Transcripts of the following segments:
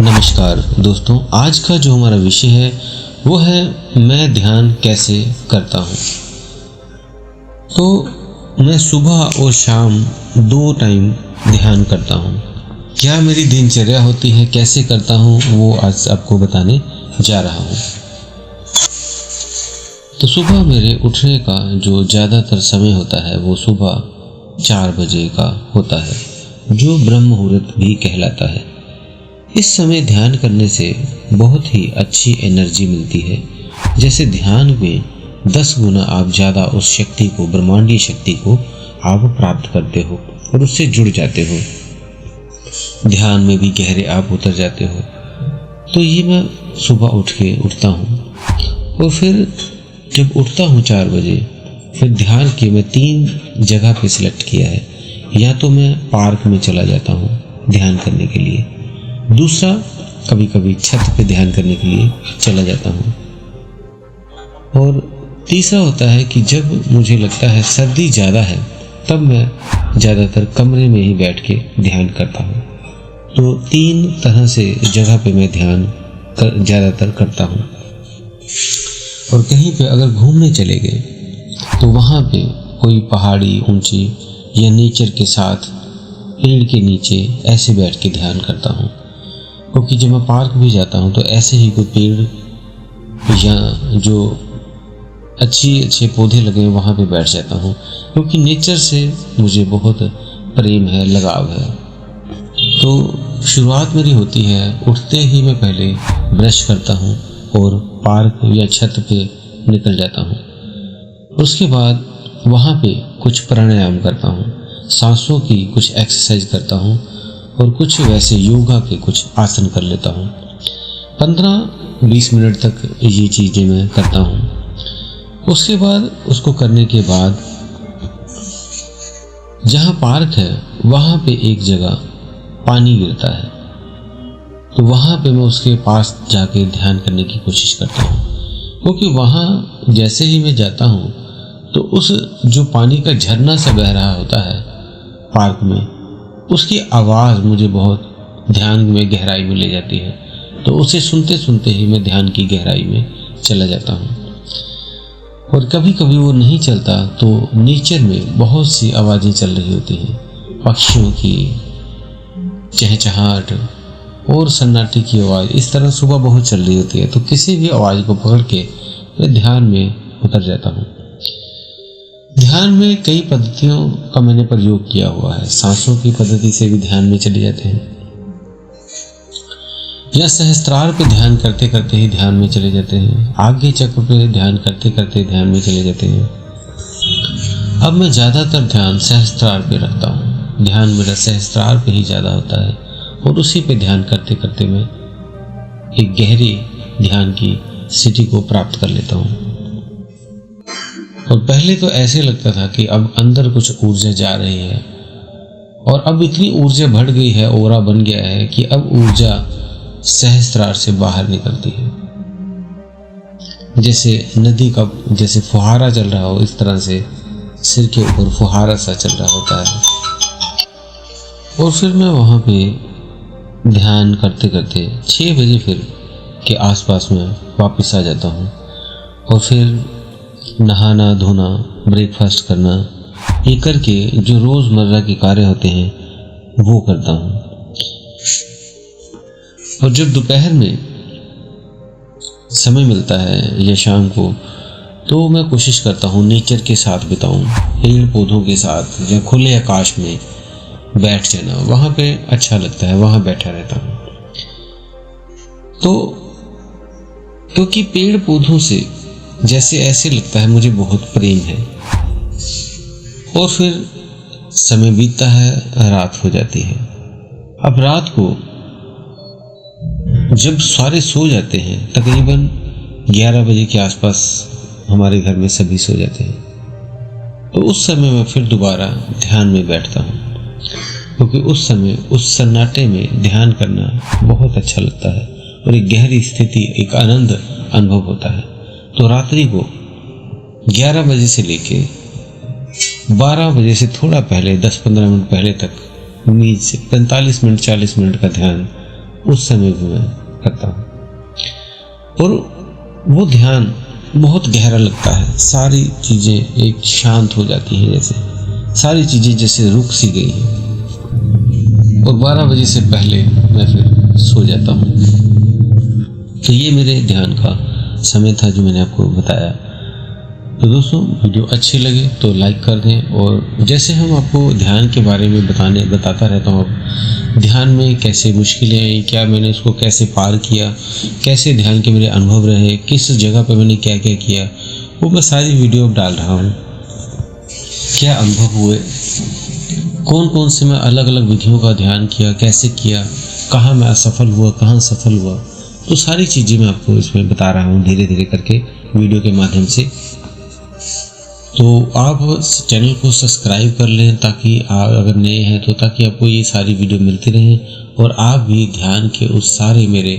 नमस्कार दोस्तों, आज का जो हमारा विषय है वो है मैं ध्यान कैसे करता हूँ। तो मैं सुबह और शाम 2 टाइम ध्यान करता हूँ। क्या मेरी दिनचर्या होती है, कैसे करता हूँ, वो आज आपको बताने जा रहा हूँ। तो सुबह मेरे उठने का जो ज़्यादातर समय होता है वो सुबह 4 बजे का होता है, जो ब्रह्म मुहूर्त भी कहलाता है। इस समय ध्यान करने से बहुत ही अच्छी एनर्जी मिलती है। जैसे ध्यान में 10 गुना आप ज़्यादा उस शक्ति को, ब्रह्मांडीय शक्ति को आप प्राप्त करते हो और उससे जुड़ जाते हो। ध्यान में भी गहरे आप उतर जाते हो। तो ये मैं सुबह उठता हूँ और फिर जब उठता हूँ 4 बजे, फिर ध्यान के मैं 3 जगह पे सिलेक्ट किया है। या तो मैं पार्क में चला जाता हूँ ध्यान करने के लिए, दूसरा कभी कभी छत पे ध्यान करने के लिए चला जाता हूँ, और तीसरा होता है कि जब मुझे लगता है सर्दी ज़्यादा है तब मैं ज़्यादातर कमरे में ही बैठ के ध्यान करता हूँ। तो 3 तरह से जगह पे मैं ध्यान ज़्यादातर करता हूँ। और कहीं पे अगर घूमने चले गए तो वहाँ पे कोई पहाड़ी ऊंची या नेचर के साथ पेड़ के नीचे ऐसे बैठ के ध्यान करता हूँ। क्योंकि जब मैं पार्क भी जाता हूँ तो ऐसे ही कोई पेड़ या जो अच्छे पौधे लगे हैं वहाँ पे बैठ जाता हूँ, क्योंकि नेचर से मुझे बहुत प्रेम है, लगाव है। तो शुरुआत मेरी होती है उठते ही मैं पहले ब्रश करता हूँ और पार्क या छत पे निकल जाता हूँ। उसके बाद वहाँ पे कुछ प्राणायाम करता हूँ, सांसों की कुछ एक्सरसाइज करता हूँ और कुछ वैसे योगा के कुछ आसन कर लेता हूँ। 15-20 मिनट तक ये चीज़ें मैं करता हूँ। उसके बाद उसको करने के बाद जहाँ पार्क है वहाँ पे एक जगह पानी गिरता है, तो वहाँ पे मैं उसके पास जाके ध्यान करने की कोशिश करता हूँ। क्योंकि वहाँ जैसे ही मैं जाता हूँ तो उस जो पानी का झरना सा बह रहा होता है पार्क में, उसकी आवाज़ मुझे बहुत ध्यान में गहराई में ले जाती है। तो उसे सुनते सुनते ही मैं ध्यान की गहराई में चला जाता हूँ। और कभी कभी वो नहीं चलता तो नेचर में बहुत सी आवाज़ें चल रही होती हैं, पक्षियों की चहचहाहट और सन्नाटे की आवाज़। इस तरह सुबह बहुत चल रही होती है, तो किसी भी आवाज़ को पकड़ के मैं ध्यान में उतर जाता हूँ। ध्यान में कई पद्धतियों का मैंने प्रयोग किया हुआ है। सांसों की पद्धति से भी ध्यान में चले जाते हैं, या सहस्त्रार पे ध्यान करते करते ही ध्यान में चले जाते हैं, आगे चक्र पे ध्यान करते करते ध्यान में चले जाते हैं। अब मैं ज़्यादातर ध्यान सहस्त्रार पे रखता हूँ। ध्यान मेरा सहस्त्रार पे ही ज़्यादा होता है और उसी पे ध्यान करते करते मैं एक गहरे ध्यान की स्थिति को प्राप्त कर लेता हूँ। और पहले तो ऐसे लगता था कि अब अंदर कुछ ऊर्जा जा रही है, और अब इतनी ऊर्जा बढ़ गई है, ओरा बन गया है कि अब ऊर्जा सहस्त्रार से बाहर निकलती है। जैसे नदी का जैसे फुहारा चल रहा हो, इस तरह से सिर के ऊपर फुहारा सा चल रहा होता है। और फिर मैं वहाँ पे ध्यान करते करते 6 बजे फिर के आसपास में वापस आ जाता हूँ, और फिर नहाना धोना, ब्रेकफास्ट करना, ये करके जो रोज़मर्रा के कार्य होते हैं वो करता हूँ। और जब दोपहर में समय मिलता है या शाम को, तो मैं कोशिश करता हूँ नेचर के साथ बिताऊँ, पेड़ पौधों के साथ या खुले आकाश में बैठ जाना। वहाँ पे अच्छा लगता है, वहाँ बैठा रहता हूँ। तो क्योंकि पेड़ पौधों से जैसे ऐसे लगता है मुझे बहुत प्रेम है। और फिर समय बीतता है, रात हो जाती है। अब रात को जब सारे सो जाते हैं, तकरीबन 11 बजे के आसपास हमारे घर में सभी सो जाते हैं, तो उस समय मैं फिर दोबारा ध्यान में बैठता हूँ। क्योंकि उस समय उस सन्नाटे में ध्यान करना बहुत अच्छा लगता है और एक गहरी स्थिति, एक आनंद अनुभव होता है। तो रात्रि को 11 बजे से लेके 12 बजे से थोड़ा पहले 10-15 मिनट पहले तक नींद से 45 मिनट 40 मिनट का ध्यान उस समय भी मैं करता हूँ और वो ध्यान बहुत गहरा लगता है। सारी चीज़ें एक शांत हो जाती हैं, जैसे सारी चीज़ें जैसे रुक सी गई हैं और 12 बजे से पहले मैं फिर सो जाता हूँ। तो ये मेरे ध्यान का समय था जो मैंने आपको बताया। तो दोस्तों, वीडियो अच्छी लगे तो लाइक कर दें, और जैसे हम आपको ध्यान के बारे में बताता रहता हूँ, ध्यान में कैसे मुश्किलें आई, क्या मैंने उसको कैसे पार किया, कैसे ध्यान के मेरे अनुभव रहे, किस जगह पे मैंने क्या क्या किया, वो मैं सारी वीडियो डाल रहा हूँ। क्या अनुभव हुए, कौन कौन से मैं अलग अलग विधियों का ध्यान किया, कैसे किया, कहाँ मैं असफल हुआ, कहाँ सफल हुआ, तो सारी चीज़ें मैं आपको इसमें बता रहा हूँ धीरे धीरे करके वीडियो के माध्यम से। तो आप चैनल को सब्सक्राइब कर लें, ताकि आप अगर नए हैं तो ताकि आपको ये सारी वीडियो मिलती रहें और आप भी ध्यान के उस सारे मेरे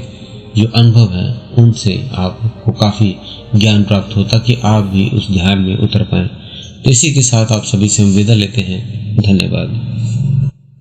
जो अनुभव हैं उनसे आपको काफ़ी ज्ञान प्राप्त हो, ताकि आप भी उस ध्यान में उतर पाएँ। तो इसी के साथ आप सभी से विदा लेते हैं। धन्यवाद।